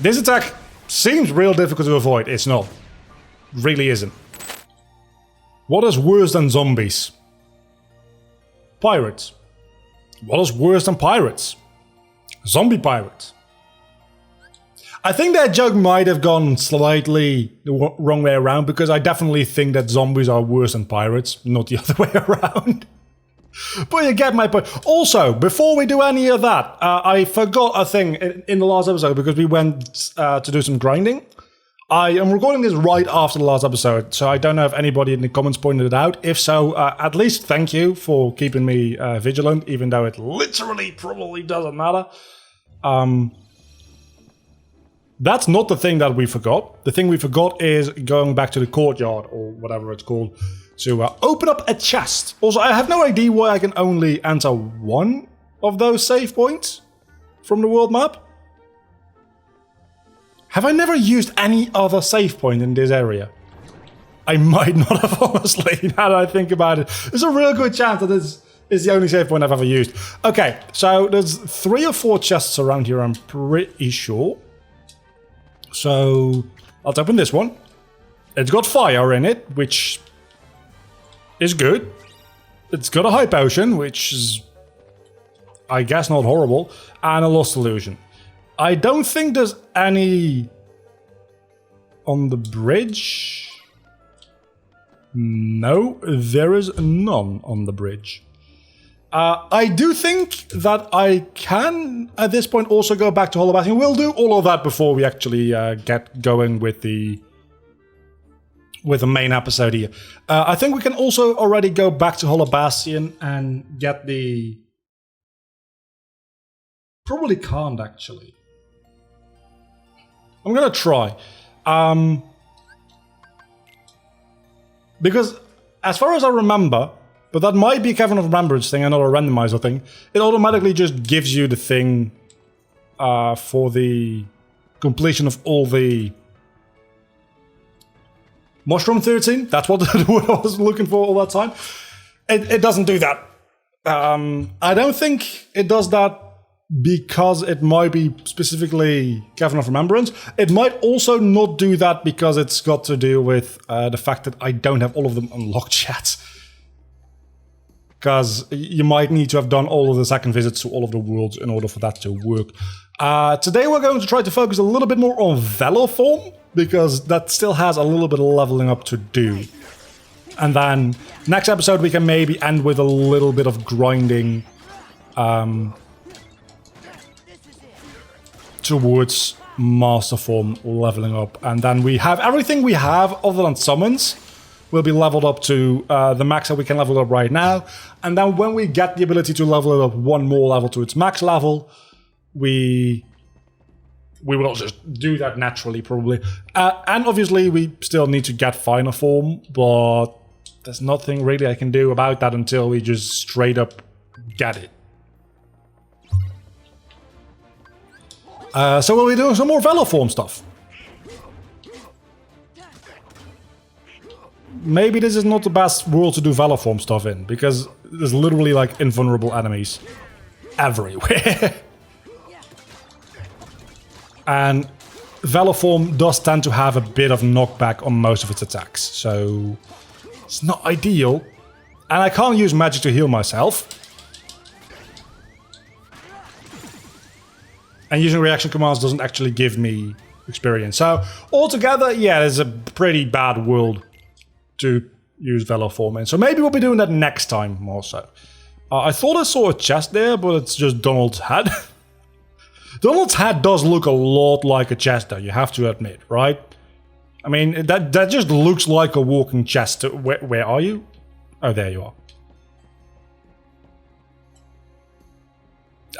This attack seems real difficult to avoid. It's not. Really isn't. What is worse than zombies? Pirates. What is worse than pirates? Zombie pirates. I think that joke might have gone slightly the wrong way around, because I definitely think that zombies are worse than pirates, not the other way around. But you get my point. Also, before we do any of that, I forgot a thing in the last episode, because we went to do some grinding. I am recording this right after the last episode, so I don't know if anybody in the comments pointed it out. If so, at least thank you for keeping me vigilant, even though it literally probably doesn't matter. That's not the thing that we forgot. The thing we forgot is going back to the courtyard, or whatever it's called, to open up a chest. Also, I have no idea why I can only enter one of those save points from the world map. Have I never used any other save point in this area? I might not have, honestly, now that I think about it. There's a real good chance that this is the only save point I've ever used. Okay, so there's 3 or 4 chests around here, I'm pretty sure. So, I'll open this one. It's got fire in it, which is good. It's got a high potion, which is, I guess, not horrible. And a lost illusion. I don't think there's any on the bridge. No, there is none on the bridge. I do think that I can, at this point, also go back to Hollow Bastion. We'll do all of that before we actually get going with the main episode here. I think we can also already go back to Hollow Bastion and get the... Probably can't, actually. I'm gonna try. Because, as far as I remember, but that might be a CAVERN of Remembrance thing and not a randomizer thing, it automatically just gives you the thing for the completion of all the... Mushroom 13? That's what I was looking for all that time. It doesn't do that. I don't think it does that because it might be specifically CAVERN of Remembrance. It might also not do that because it's got to do with the fact that I don't have all of them unlocked yet. Because you might need to have done all of the second visits to all of the worlds in order for that to work. Today we're going to try to focus a little bit more on Veloform, because that still has a little bit of leveling up to do. And then next episode we can maybe end with a little bit of grinding towards Masterform leveling up. And then we have everything we have other than summons will be leveled up to the max that we can level up right now. And then when we get the ability to level it up one more level to its max level, we will just do that naturally, probably. And obviously, we still need to get Final Form, but there's nothing really I can do about that until we just straight up get it. So we'll be doing some more Veloform stuff. Maybe this is not the best world to do Veloform stuff in, because there's literally like invulnerable enemies everywhere. And Veloform does tend to have a bit of knockback on most of its attacks, so it's not ideal. And I can't use magic to heal myself. And using reaction commands doesn't actually give me experience. So altogether, yeah, it's a pretty bad world to use Veloform in. So maybe we'll be doing that next time more so. I thought I saw a chest there, but it's just Donald's head. Donald's head does look a lot like a chest, though, you have to admit, right? I mean, that just looks like a walking chest. Where are you? Oh, there you are.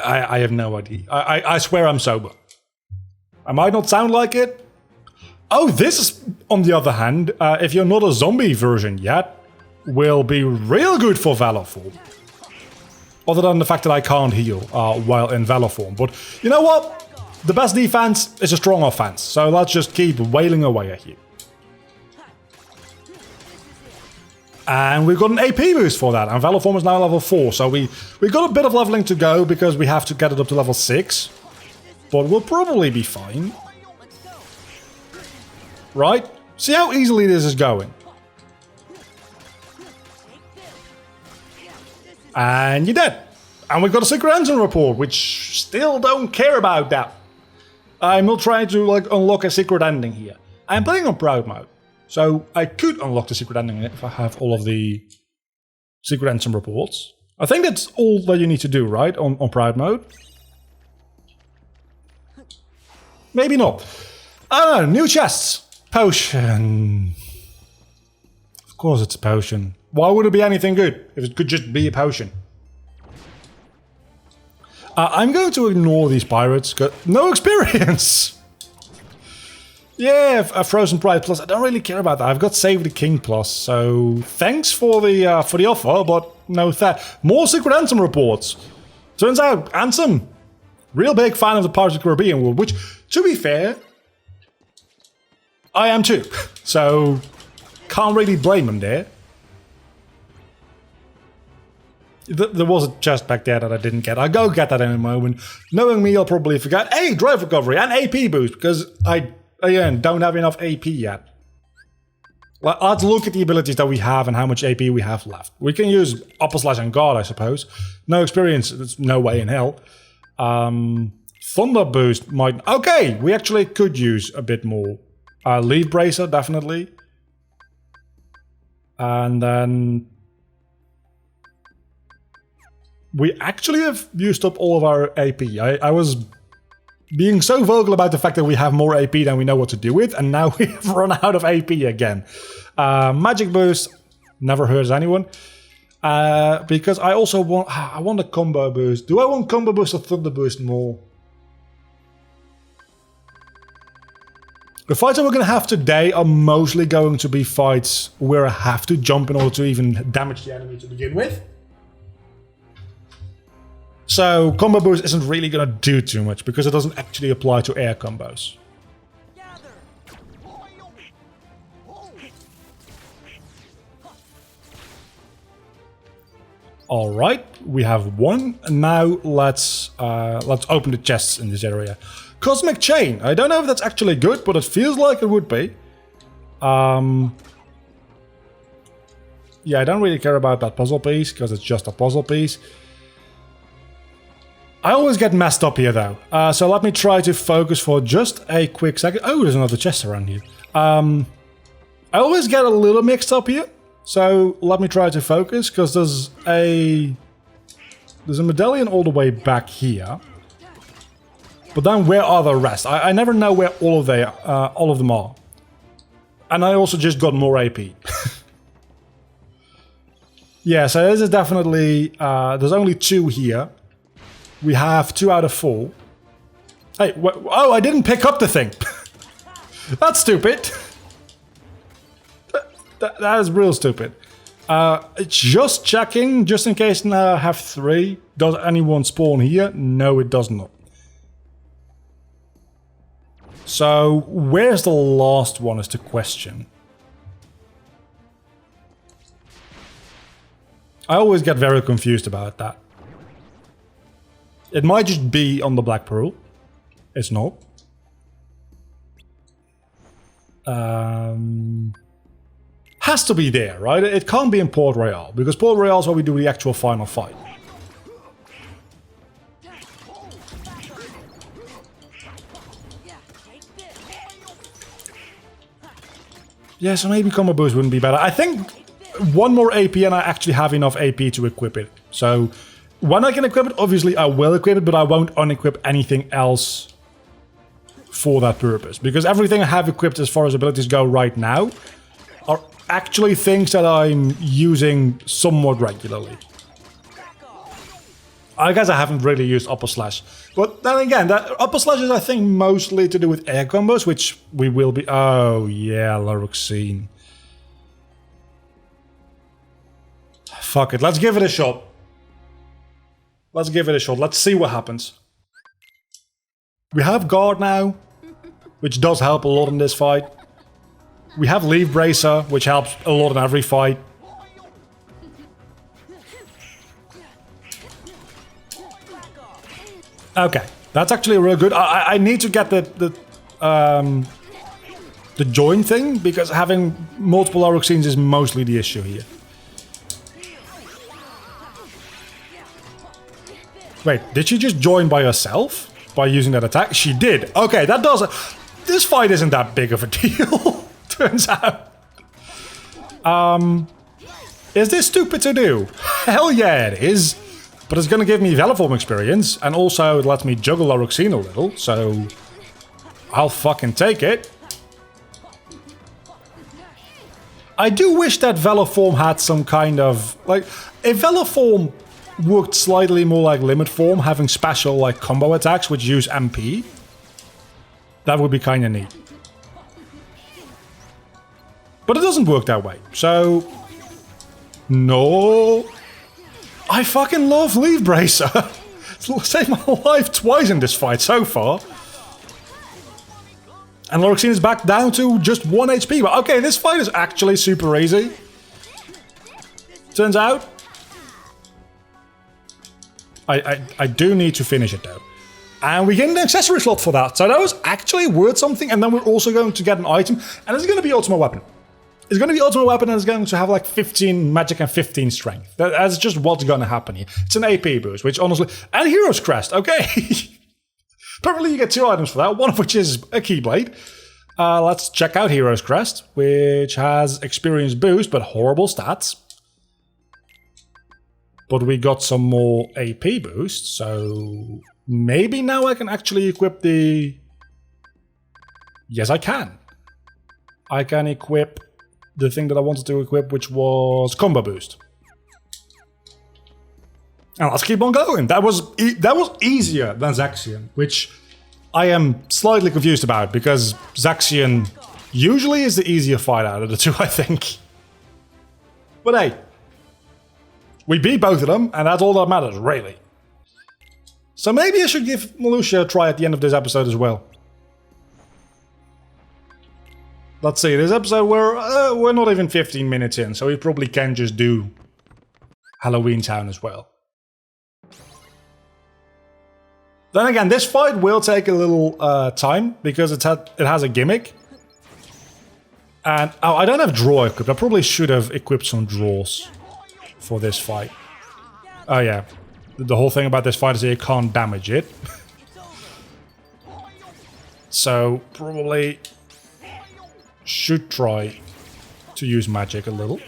I have no idea. I swear I'm sober. I might not sound like it. Oh, this is, on the other hand, if you're not a zombie version yet, will be real good for Veloform. Other than the fact that I can't heal while in Veloform. But you know what? The best defense is a strong offense. So let's just keep wailing away at you. And we've got an AP boost for that. And Veloform is now level 4. So we got a bit of leveling to go because we have to get it up to level 6. But we'll probably be fine. right? See how easily this is going. And you're dead. And we've got a secret engine report, which still don't care about that. I'm not trying to like unlock a secret ending here. I'm playing on proud mode. So I could unlock the secret ending if I have all of the secret engine reports. I think that's all that you need to do, right? On proud mode. Maybe not. I don't know, new chests. Potion. Of course it's a potion. Why would it be anything good if it could just be a potion? I'm going to ignore these pirates. No experience! Yeah, a Frozen Pride Plus. I don't really care about that. I've got Save the King Plus, so thanks for the offer, but no thanks. More Secret Anthem reports. Turns out, Anthem, real big fan of the Pirates of the Caribbean world, which, to be fair, I am too. So, can't really blame him there. There was a chest back there that I didn't get. I'll go get that in a moment. Knowing me, I'll probably forget. Hey, drive recovery and AP boost, because I, again, don't have enough AP yet. Well, let's look at the abilities that we have and how much AP we have left. We can use Upper Slash and Guard, I suppose. No experience, there's no way in hell. Thunder boost might... Okay, we actually could use a bit more. Lead Bracer, definitely. And then... we actually have used up all of our AP. I was being so vocal about the fact that we have more AP than we know what to do with, and now we have run out of AP again. Magic boost never hurts anyone. Because I also want... I want a combo boost. Do I want combo boost or thunder boost more? The fights that we're going to have today are mostly going to be fights where I have to jump in order to even damage the enemy to begin with. So combo boost isn't really going to do too much because it doesn't actually apply to air combos. All right, we have one. And now let's open the chests in this area. Cosmic Chain. I don't know if that's actually good, but it feels like it would be. Yeah, I don't really care about that puzzle piece because it's just a puzzle piece. I always get messed up here though, so let me try to focus for just a quick second. Oh, there's another chest around here. I always get a little mixed up here, so let me try to focus, because there's a medallion all the way back here. But then where are the rest? I never know where all of them are. And I also just got more AP. Yeah, so this is definitely... there's only 2 here. We have 2 out of 4. Hey, oh, I didn't pick up the thing. That's stupid. That is real stupid. Just checking, just in case now I have 3. Does anyone spawn here? No, it does not. So, where's the last one is the question. I always get very confused about that. It might just be on the Black Pearl. It's not. Has to be there, right? It can't be in Port Royal, because Port Royal is where we do the actual final fight. Yeah, so maybe combo boost wouldn't be better. I think 1 more AP and I actually have enough AP to equip it. So... when I can equip it, obviously I will equip it, but I won't unequip anything else for that purpose. Because everything I have equipped as far as abilities go right now are actually things that I'm using somewhat regularly. I guess I haven't really used Upper Slash. But then again, that Upper Slash is I think mostly to do with air combos, which we will be... oh yeah, Laroxine. Fuck it, let's give it a shot. Let's give it a shot. Let's see what happens. We have Guard now, which does help a lot in this fight. We have Leaf Bracer, which helps a lot in every fight. Okay, that's actually real good. I need to get the the join thing, because having multiple Oroxines is mostly the issue here. Wait, did she just join by herself? By using that attack? She did. Okay, that does... This fight isn't that big of a deal, turns out. Is this stupid to do? Hell yeah, it is. But it's going to give me Velaform experience, and also it lets me juggle Oroxine a little, so... I'll fucking take it. I do wish that Velaform had some kind of... Like, if Velaform worked slightly more like Limit Form, having special, like, combo attacks which use MP, that would be kind of neat. But it doesn't work that way, so... No... I fucking love Leaf Bracer. It's saved my life twice in this fight so far. And Oroxine is back down to just 1 HP. But okay, this fight is actually super easy. Turns out. I do need to finish it though. And we get an accessory slot for that. So that was actually worth something. And then we're also going to get an item. And it's going to be Ultimate Weapon. It's going to be Ultimate Weapon and it's going to have like 15 magic and 15 strength. That's just what's going to happen here. It's an AP boost, which honestly... And Hero's Crest, okay. Apparently you get 2 items for that, one of which is a Keyblade. Let's check out Hero's Crest, which has experience boost, but horrible stats. But we got some more AP boost, so... Maybe now I can actually equip the... Yes, I can. I can equip... the thing that I wanted to equip, which was combo boost. And let's keep on going. That was easier than Zaxian, which I am slightly confused about, because Zaxian usually is the easier fight out of the two, I think. But hey, we beat both of them, and that's all that matters, really. So maybe I should give Melucia a try at the end of this episode as well. Let's see, this episode we're not even 15 minutes in, so we probably can just do Halloween Town as well. Then again, this fight will take a little time, because it has a gimmick. And, oh, I don't have draw equipped. I probably should have equipped some draws for this fight. Oh yeah, the whole thing about this fight is that you can't damage it. So, probably... should try to use magic a little.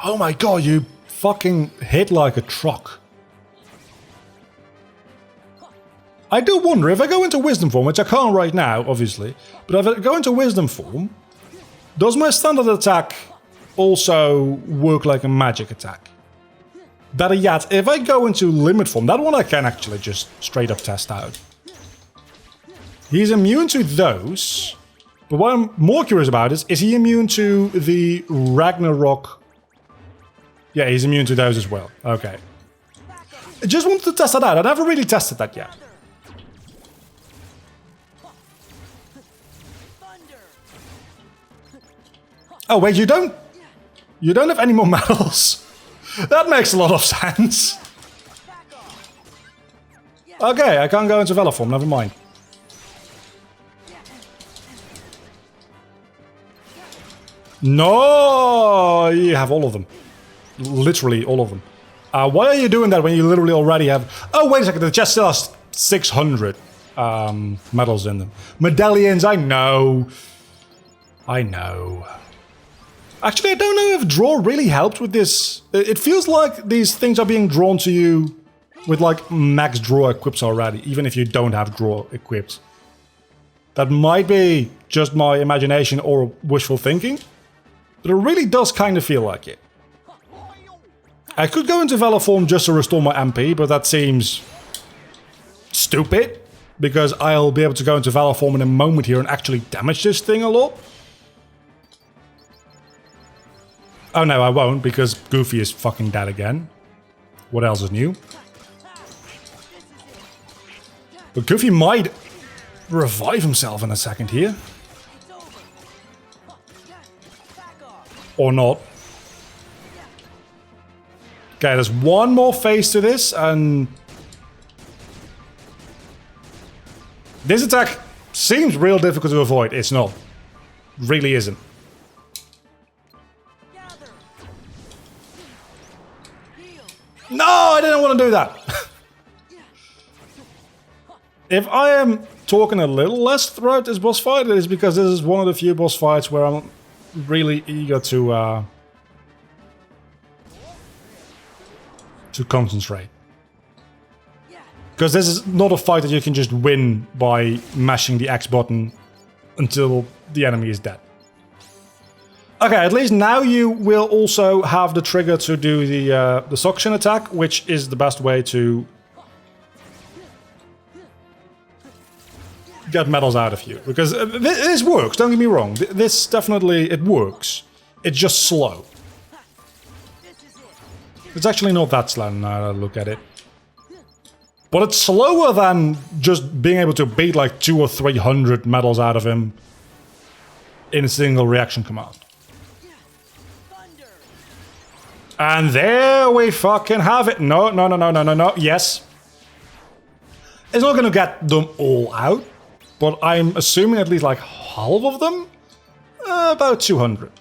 Oh my god, you fucking hit like a truck. I do wonder, if I go into Wisdom form, which I can't right now, obviously, but if I go into Wisdom form, does my standard attack also work like a magic attack? Better yet, if I go into Limit form, that one I can actually just straight up test out. He's immune to those, but what I'm more curious about is he immune to the Ragnarok? Yeah, he's immune to those as well. Okay. I just wanted to test that out. I never really tested that yet. Oh wait, you don't have any more medals? That makes a lot of sense. Okay, I can't go into Velaform, never mind. No, you have all of them. Literally all of them. Why are you doing that when you literally already have... Oh, wait a second, the chest still has 600 medals in them. Medallions, I know. I know. Actually, I don't know if draw really helped with this. It feels like these things are being drawn to you with like max draw equipped already, even if you don't have draw equipped. That might be just my imagination or wishful thinking. But it really does kind of feel like it. I could go into Velaform just to restore my MP, but that seems stupid. Because I'll be able to go into Velaform in a moment here and actually damage this thing a lot. Oh no, I won't, because Goofy is fucking dead again. What else is new? But Goofy might revive himself in a second here. Or not. Okay, there's one more phase to this, and... This attack seems real difficult to avoid. It's not. Really isn't. No, I didn't want to do that. If I am talking a little less throughout this boss fight, it is because this is one of the few boss fights where I'm really eager to concentrate. Because this is not a fight that you can just win by mashing the X button until the enemy is dead. Okay, at least now you will also have the trigger to do the suction attack, which is the best way to get medals out of you. Because this works, don't get me wrong. This definitely, it works. It's just slow. It's actually not that slow now that I look at it. But it's slower than just being able to beat like 200 or 300 medals out of him in a single reaction command. And there we fucking have it. No, no, no, no, no, no, no. Yes. It's not gonna get them all out, but I'm assuming at least like half of them? About 200.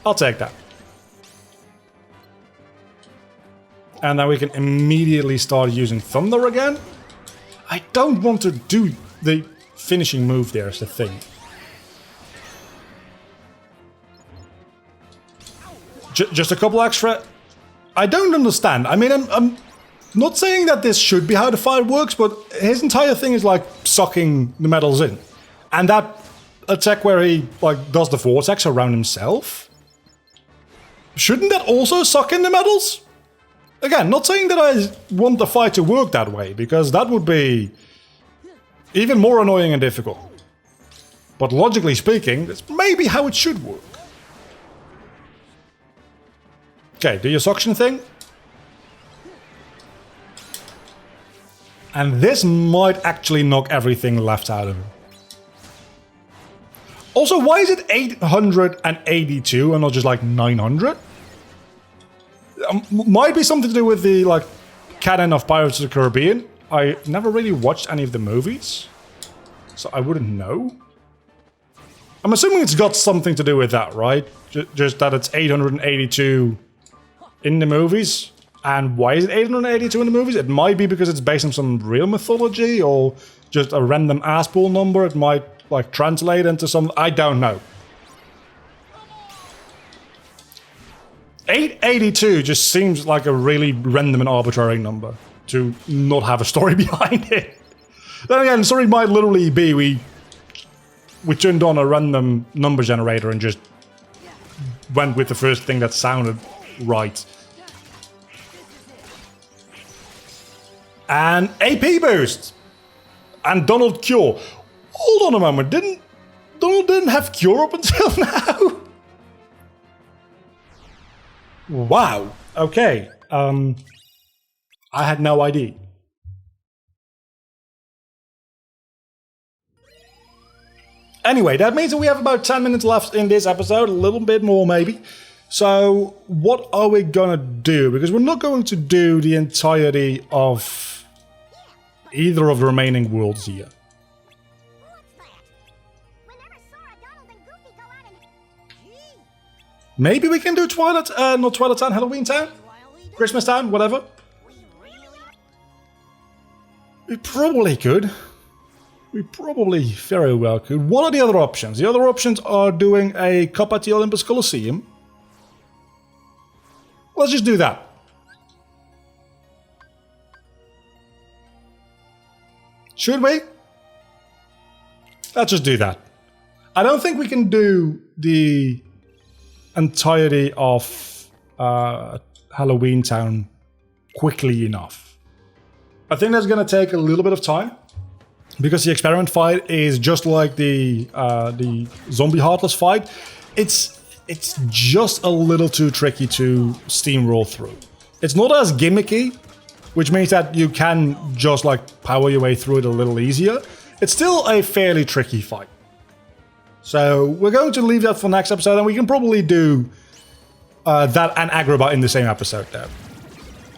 I'll take that. And then we can immediately start using Thunder again. I don't want to do the finishing move there is the thing. Just a couple extra... I don't understand. I mean, I'm not saying that this should be how the fight works, but his entire thing is like sucking the medals in. And that attack where he like does the vortex around himself, shouldn't that also suck in the medals? Again, not saying that I want the fight to work that way, because that would be even more annoying and difficult. But logically speaking, that's maybe how it should work. Okay, do your suction thing. And this might actually knock everything left out of him. Also, why is it 882 and not just like 900? Might be something to do with the like canon of Pirates of the Caribbean. I never really watched any of the movies, so I wouldn't know. I'm assuming it's got something to do with that, right? Just that it's 882 in the movies. And why is it 882 in the movies? It might be because it's based on some real mythology or just a random ass pool number. It might like translate into some... I don't know. 882 just seems like a really random and arbitrary number to not have a story behind it. Then again, the story might literally be we turned on a random number generator and just went with the first thing that sounded right. And AP boost! And Donald Cure. Hold on a moment, Donald didn't have Cure up until now? Wow, okay. I had no idea. Anyway, that means that we have about 10 minutes left in this episode, a little bit more maybe. So, what are we gonna do? Because we're not going to do the entirety of either of the remaining worlds here. Maybe we can do Twilight, not Twilight Town, Halloween Town? Christmas Town, whatever. We probably could. We probably very well could. What are the other options? The other options are doing a cup at the Olympus Coliseum. Let's just do that. Should we? Let's just do that. I don't think we can do the entirety of Halloween Town quickly enough. I think that's going to take a little bit of time because the experiment fight is just like the zombie heartless fight. It's just a little too tricky to steamroll through. It's not as gimmicky, which means that you can just like power your way through it a little easier. It's still a fairly tricky fight. So we're going to leave that for next episode, and we can probably do that and Agrabah in the same episode there.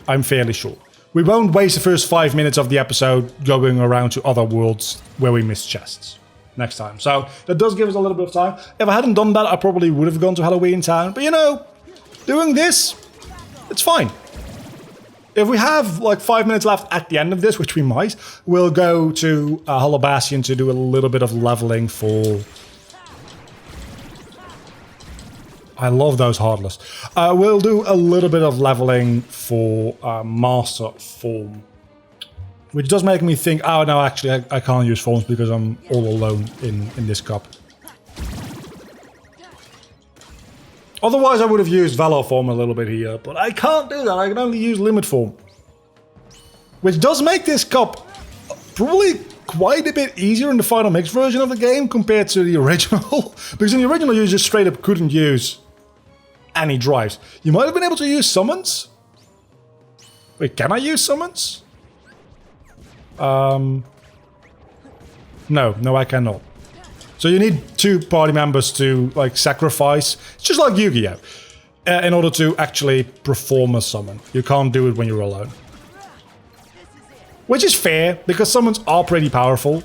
I'm fairly sure. we won't waste the first 5 minutes of the episode going around to other worlds where we miss chests next time. So that does give us a little bit of time. If I hadn't done that, I probably would have gone to Halloween Town. But you know, doing this, it's fine. If we have like 5 minutes left at the end of this, which we might, we'll go to Hollow Bastion to do a little bit of leveling for... I love those Heartless. We'll do a little bit of leveling for Master Form. Which does make me think, oh no, actually I can't use forms because I'm all alone in this cup. Otherwise I would have used Valor Form a little bit here, but I can't do that, I can only use Limit Form. Which does make this cup probably quite a bit easier in the final mix version of the game compared to the original. Because in the original you just straight up couldn't use any drives. You might have been able to use summons. Wait, can I use summons? No, I cannot. So you need 2 party members to like sacrifice. It's just like Yu-Gi-Oh! In order to actually perform a summon. You can't do it when you're alone. Which is fair, because summons are pretty powerful.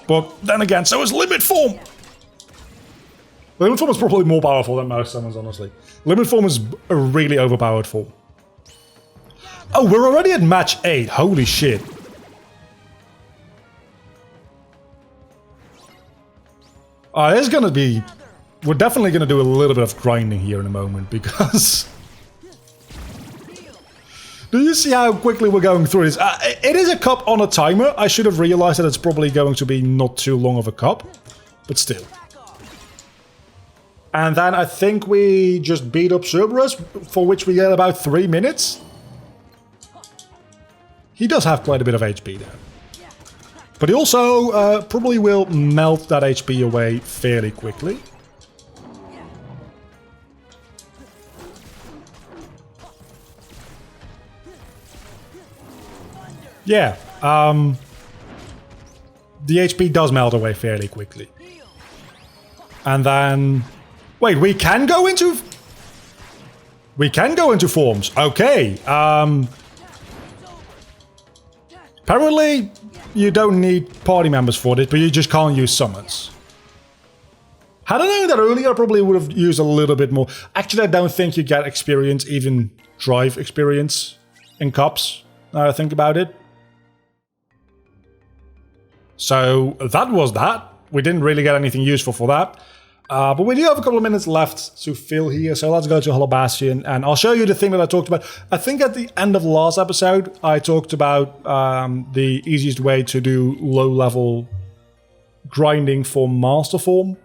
But then again, so is Limit Form! Limit Form is probably more powerful than most summons, honestly. Limit Form is a really overpowered form. Oh, we're already at match 8. Holy shit. This is gonna be... We're definitely gonna do a little bit of grinding here in a moment, because... Do you see how quickly we're going through this? It is a cup on a timer. I should have realized that it's probably going to be not too long of a cup. But still. And then I think we just beat up Cerberus, for which we get about 3 minutes. He does have quite a bit of HP there. But he also probably will melt that HP away fairly quickly. Yeah, the HP does melt away fairly quickly. And then... Wait, we can go into... We can go into forms. Okay. Apparently, you don't need party members for this, but you just can't use summons. Had I known that earlier, I probably would have used a little bit more. Actually, I don't think you get experience, even drive experience, in cups, now I think about it. So, that was that. We didn't really get anything useful for that. But we do have a couple of minutes left to fill here, so let's go to Hollow Bastion, and I'll show you the thing that I talked about. I think at the end of the last episode, I talked about the easiest way to do low-level grinding for Master Form.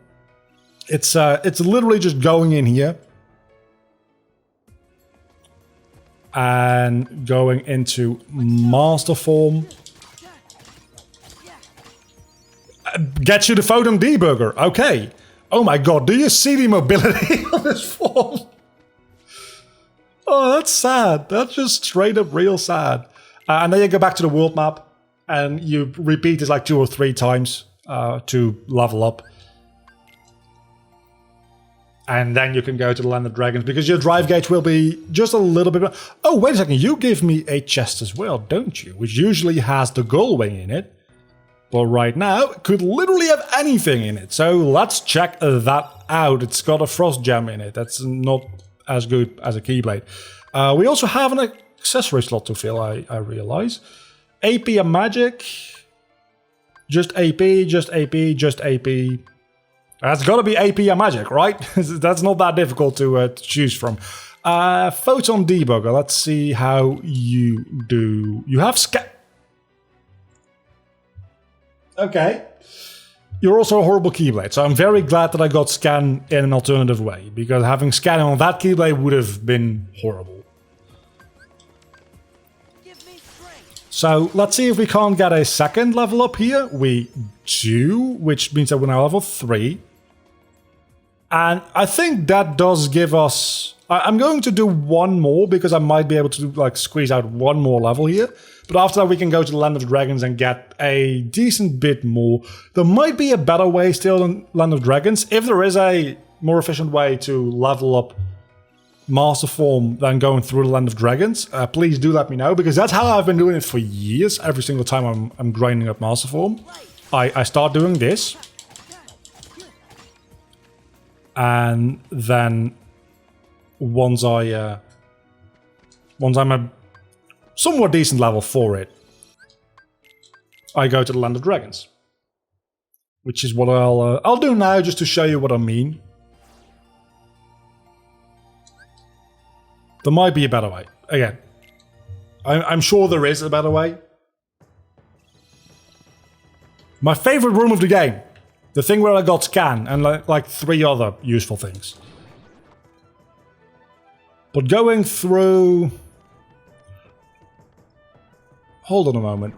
It's literally just going in here and going into Master Form. Gets you the photon debugger, okay. Oh my god, do you see the mobility of this form? Oh, that's sad. That's just straight up real sad. And then you go back to the world map and you repeat this like 2 or 3 times to level up. And then you can go to the Land of Dragons because your drive gauge will be just a little bit... Oh, wait a second, you give me a chest as well, don't you? Which usually has the Gull Wing in it. But right now, it could literally have anything in it. So let's check that out. It's got a Frost Gem in it. That's not as good as a Keyblade. We also have an accessory slot to fill, I realize. AP and Magic. Just AP, just AP, just AP. That's got to be AP and Magic, right? That's not that difficult to choose from. Photon Debugger. Let's see how you do. You have Okay. You're also a horrible Keyblade, so I'm very glad that I got Scan in an alternative way, because having Scan on that Keyblade would have been horrible. So let's see if we can't get a second level up here. We do, which means that we're now level 3. And I think that does give us... I'm going to do one more, because I might be able to like squeeze out one more level here. But after that, we can go to the Land of Dragons and get a decent bit more. There might be a better way still than Land of Dragons. If there is a more efficient way to level up Master Form than going through the Land of Dragons, please do let me know, because that's how I've been doing it for years. Every single time I'm grinding up Master Form, I start doing this, and then once I'm a somewhat decent level for it, I go to the Land of Dragons, which is what I'll do now, just to show you what I mean. There might be a better way. Again, I'm sure there is a better way. My favorite room of the game. The thing where I got Scan and like 3 other useful things. But going through... Hold on a moment.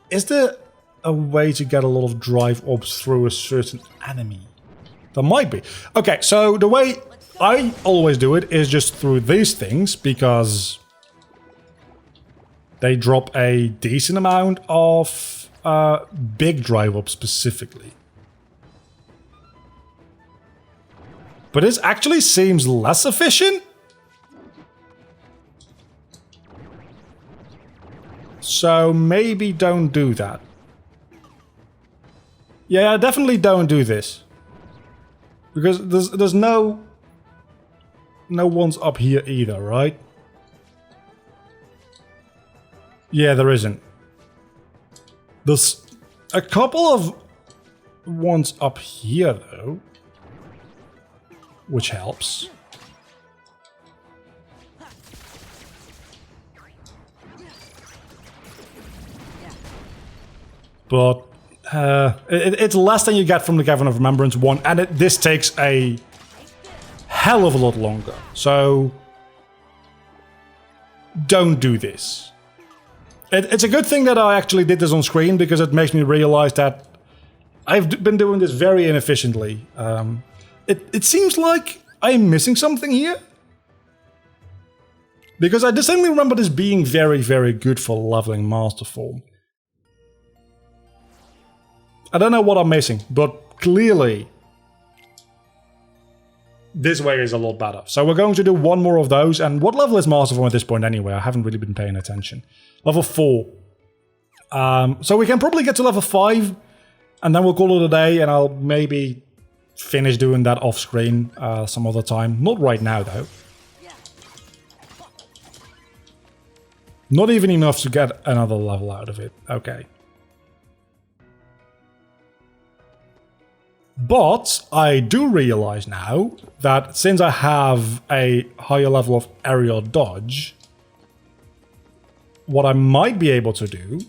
Is there a way to get a lot of drive orbs through a certain enemy? There might be. Okay, so the way I always do it is just through these things, because they drop a decent amount of big drive orbs specifically. But this actually seems less efficient. So maybe don't do that. Yeah, definitely don't do this. Because there's no ones up here either, right? Yeah, there isn't. There's a couple of ones up here though, which helps. But it's less than you get from the Cavern of Remembrance 1, and this takes a hell of a lot longer. So don't do this. It's a good thing that I actually did this on screen, because it makes me realize that I've been doing this very inefficiently. It seems like I'm missing something here. Because I distinctly remember this being very, very good for leveling Master Form. I don't know what I'm missing, but clearly this way is a lot better. So we're going to do one more of those. And what level is Master Form at this point anyway? I haven't really been paying attention. Level 4. So we can probably get to level 5, and then we'll call it a day, and I'll maybe finish doing that off screen some other time. Not right now though. Not even enough to get another level out of it. Okay. But I do realize now that since I have a higher level of aerial dodge, what I might be able to do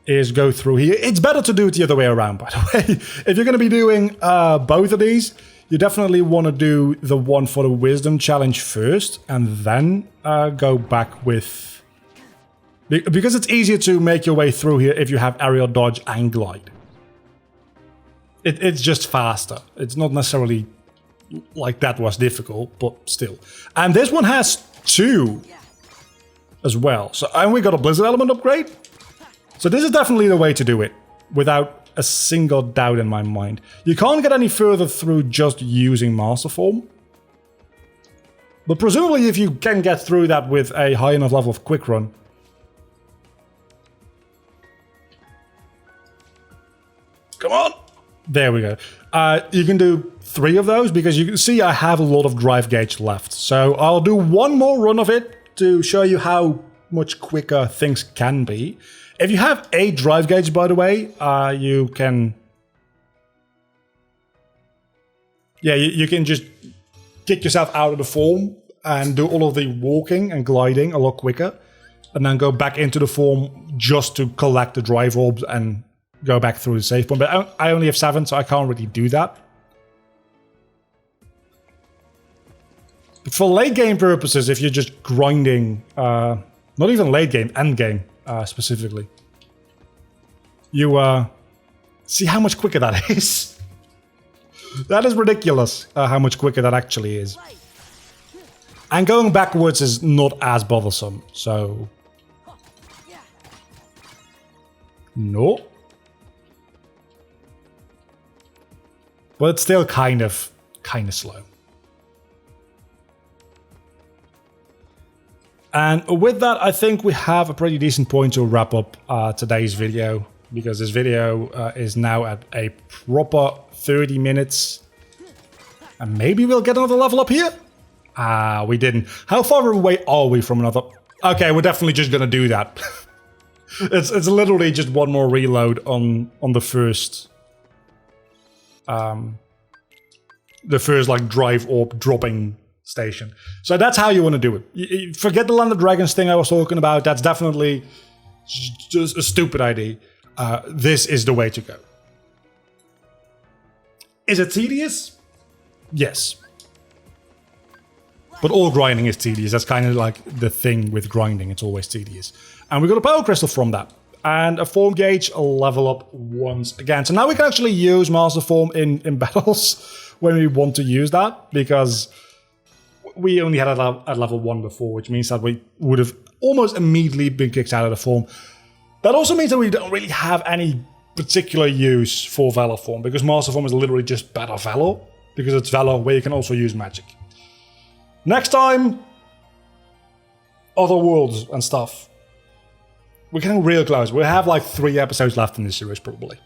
is go through here. It's better to do it the other way around, by the way. If you're going to be doing both of these, you definitely want to do the one for the Wisdom Challenge first, and then go back with... Because it's easier to make your way through here if you have aerial dodge and glide. It's just faster. It's not necessarily like that was difficult, but still. And this one has 2 as well. So, and we got a Blizzard Element upgrade. So this is definitely the way to do it, without a single doubt in my mind. You can't get any further through just using Master Form. But presumably if you can get through that with a high enough level of Quick Run. Come on! There we go. You can do 3 of those, because you can see I have a lot of drive gauge left. So I'll do one more run of it to show you how much quicker things can be. If you have 8 drive gauge, by the way, you can... Yeah, you can just kick yourself out of the form and do all of the walking and gliding a lot quicker. And then go back into the form just to collect the drive orbs and go back through the save point. But I only have 7, so I can't really do that. But for late game purposes, if you're just grinding, not even late game, end game specifically, you see how much quicker that is. That is ridiculous, how much quicker that actually is. And going backwards is not as bothersome, so... No. But it's still kind of slow. And with that, I think we have a pretty decent point to wrap up today's video, because this video is now at a proper 30 minutes. And maybe we'll get another level up here? We didn't. How far away are we from another? Okay, we're definitely just gonna do that. it's literally just one more reload on the first like drive orb dropping station. So that's how you want to do it. Forget the Land of Dragons thing I was talking about. That's definitely just a stupid idea. This is the way to go. Is it tedious? Yes. But all grinding is tedious. That's kind of like the thing with grinding. It's always tedious. And we got a power crystal from that. And a form gauge, a level up once again. So now we can actually use Master Form in battles when we want to use that. Because we only had it at level 1 before, which means that we would have almost immediately been kicked out of the form. That also means that we don't really have any particular use for Valor Form, because Master Form is literally just better Valor, because it's Valor where you can also use magic. Next time, other worlds and stuff. We're getting real close. We have like 3 episodes left in this series, probably.